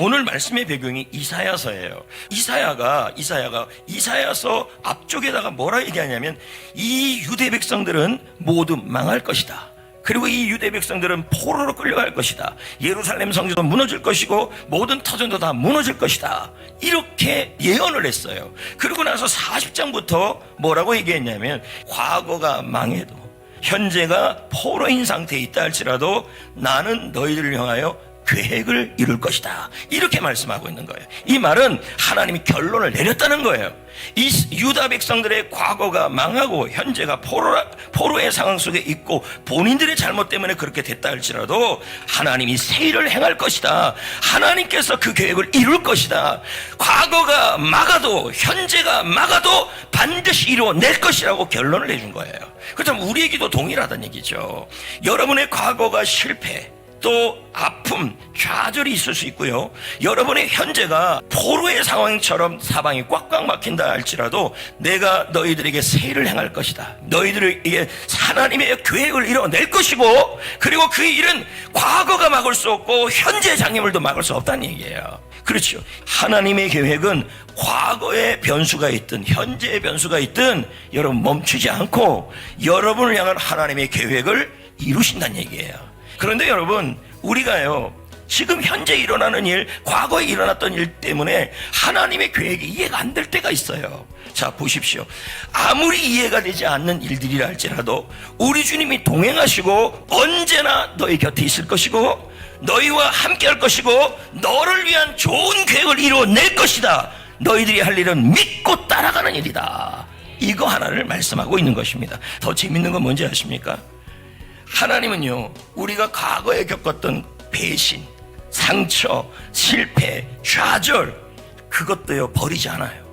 오늘 말씀의 배경이 이사야서예요. 이사야서 앞쪽에다가 뭐라 얘기하냐면 이 유대 백성들은 모두 망할 것이다. 그리고 이 유대 백성들은 포로로 끌려갈 것이다. 예루살렘 성전도 무너질 것이고 모든 터전도 다 무너질 것이다. 이렇게 예언을 했어요. 그러고 나서 40장부터 뭐라고 얘기했냐면 과거가 망해도 현재가 포로인 상태에 있다 할지라도 나는 너희들을 향하여 계획을 이룰 것이다. 이렇게 말씀하고 있는 거예요. 이 말은 하나님이 결론을 내렸다는 거예요. 이 유다 백성들의 과거가 망하고 현재가 포로의 상황 속에 있고 본인들의 잘못 때문에 그렇게 됐다 할지라도 하나님이 새 일을 행할 것이다. 하나님께서 그 계획을 이룰 것이다. 과거가 막아도 현재가 막아도 반드시 이루어낼 것이라고 결론을 내준 거예요. 그렇다면 우리에게도 동일하다는 얘기죠. 여러분의 과거가 실패, 또 아픔, 좌절이 있을 수 있고요. 여러분의 현재가 포로의 상황처럼 사방이 꽉꽉 막힌다 할지라도 내가 너희들에게 새 일을 행할 것이다. 너희들에게 하나님의 계획을 이뤄낼 것이고, 그리고 그 일은 과거가 막을 수 없고 현재의 장애물도 막을 수 없다는 얘기예요. 그렇죠. 하나님의 계획은 과거의 변수가 있든 현재의 변수가 있든 여러분 멈추지 않고 여러분을 향한 하나님의 계획을 이루신다는 얘기예요. 그런데 여러분, 우리가요 지금 현재 일어나는 일, 과거에 일어났던 일 때문에 하나님의 계획이 이해가 안 될 때가 있어요. 자, 보십시오. 아무리 이해가 되지 않는 일들이라 할지라도 우리 주님이 동행하시고 언제나 너희 곁에 있을 것이고 너희와 함께 할 것이고 너를 위한 좋은 계획을 이루어낼 것이다. 너희들이 할 일은 믿고 따라가는 일이다. 이거 하나를 말씀하고 있는 것입니다. 더 재밌는 건 뭔지 아십니까? 하나님은요, 우리가 과거에 겪었던 배신, 상처, 실패, 좌절, 그것도요 버리지 않아요.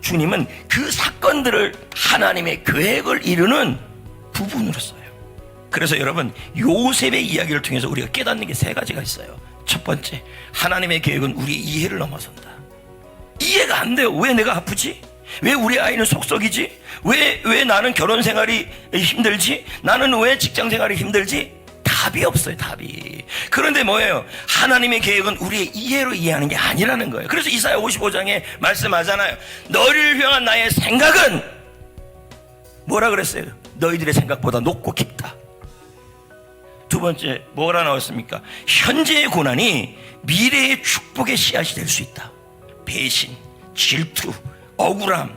주님은 그 사건들을 하나님의 계획을 이루는 부분으로 써요. 그래서 여러분, 요셉의 이야기를 통해서 우리가 깨닫는 게 세 가지가 있어요. 첫 번째, 하나님의 계획은 우리의 이해를 넘어선다. 이해가 안 돼요. 왜 내가 아프지? 왜 우리 아이는 속썩이지? 왜 나는 결혼 생활이 힘들지? 나는 왜 직장 생활이 힘들지? 답이 없어요, 답이. 그런데 뭐예요? 하나님의 계획은 우리의 이해로 이해하는 게 아니라는 거예요. 그래서 이사야 55장에 말씀하잖아요. 너를 향한 나의 생각은 뭐라 그랬어요? 너희들의 생각보다 높고 깊다. 두 번째, 뭐라 나왔습니까? 현재의 고난이 미래의 축복의 씨앗이 될 수 있다. 배신, 질투, 억울함,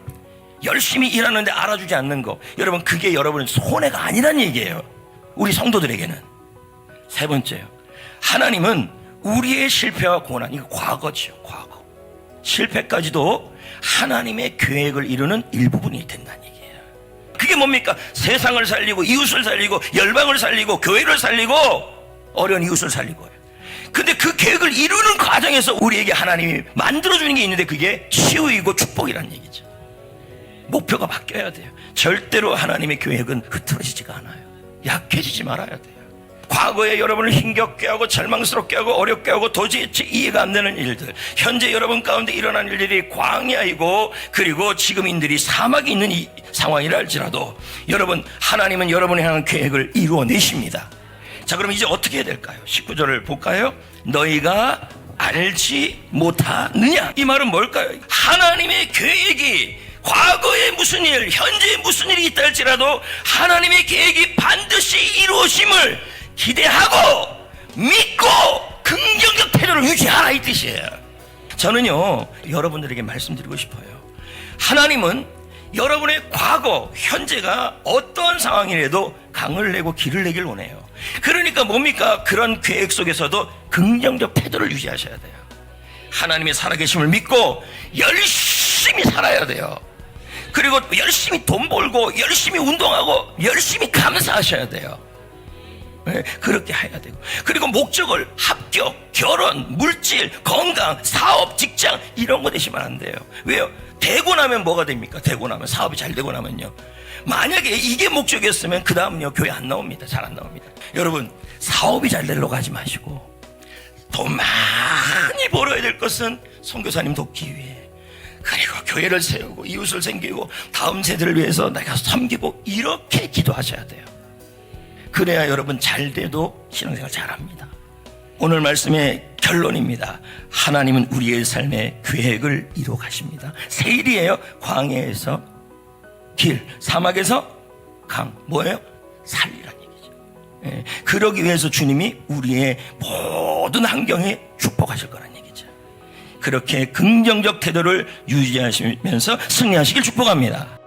열심히 일하는데 알아주지 않는 거, 여러분 그게 여러분의 손해가 아니란 얘기예요. 우리 성도들에게는. 세 번째요, 하나님은 우리의 실패와 고난, 이거 과거죠. 과거 실패까지도 하나님의 계획을 이루는 일부분이 된다는 얘기예요. 그게 뭡니까? 세상을 살리고 이웃을 살리고 열방을 살리고 교회를 살리고 어려운 이웃을 살리고. 근데 그 계획을 이루는 과정에서 우리에게 하나님이 만들어주는 게 있는데 그게 치유이고 축복이라는 얘기죠. 목표가 바뀌어야 돼요. 절대로 하나님의 계획은 흐트러지지가 않아요. 약해지지 말아야 돼요. 과거에 여러분을 힘겹게 하고 절망스럽게 하고 어렵게 하고 도저히 이해가 안 되는 일들, 현재 여러분 가운데 일어난 일들이 광야이고 그리고 지금인들이 사막이 있는 이 상황이라 할지라도 여러분, 하나님은 여러분이 향한 계획을 이루어내십니다. 자, 그럼 이제 어떻게 해야 될까요? 19절을 볼까요? 너희가 알지 못하느냐? 이 말은 뭘까요? 하나님의 계획이 과거에 무슨 일, 현재에 무슨 일이 있다 할지라도 하나님의 계획이 반드시 이루어짐을 기대하고 믿고 긍정적 태도를 유지하라, 이 뜻이에요. 저는요, 여러분들에게 말씀드리고 싶어요. 하나님은 여러분의 과거, 현재가 어떠한 상황이라도 강을 내고 길을 내길 원해요. 그러니까 뭡니까? 그런 계획 속에서도 긍정적 태도를 유지하셔야 돼요. 하나님의 살아계심을 믿고 열심히 살아야 돼요. 그리고 열심히 돈 벌고 열심히 운동하고 열심히 감사하셔야 돼요. 네, 그렇게 해야 되고, 그리고 목적을 합격, 결혼, 물질, 건강, 사업, 직장 이런 거 되시면 안 돼요. 왜요? 되고 나면 뭐가 됩니까? 되고 나면, 사업이 잘 되고 나면요, 만약에 이게 목적이었으면 그 다음요 교회 안 나옵니다. 잘 안 나옵니다. 여러분, 사업이 잘 되려고 하지 마시고 돈 많이 벌어야 될 것은 선교사님 돕기 위해, 그리고 교회를 세우고 이웃을 섬기고 다음 세대를 위해서 내가 섬기고 이렇게 기도하셔야 돼요. 그래야 여러분 잘 돼도 신앙생활 잘합니다. 오늘 말씀의 결론입니다. 하나님은 우리의 삶의 계획을 이루어 가십니다. 새 일이에요. 광야에서 길, 사막에서 강. 뭐예요? 살리란 얘기죠. 예, 그러기 위해서 주님이 우리의 모든 환경에 축복하실 거란 얘기죠. 그렇게 긍정적 태도를 유지하시면서 승리하시길 축복합니다.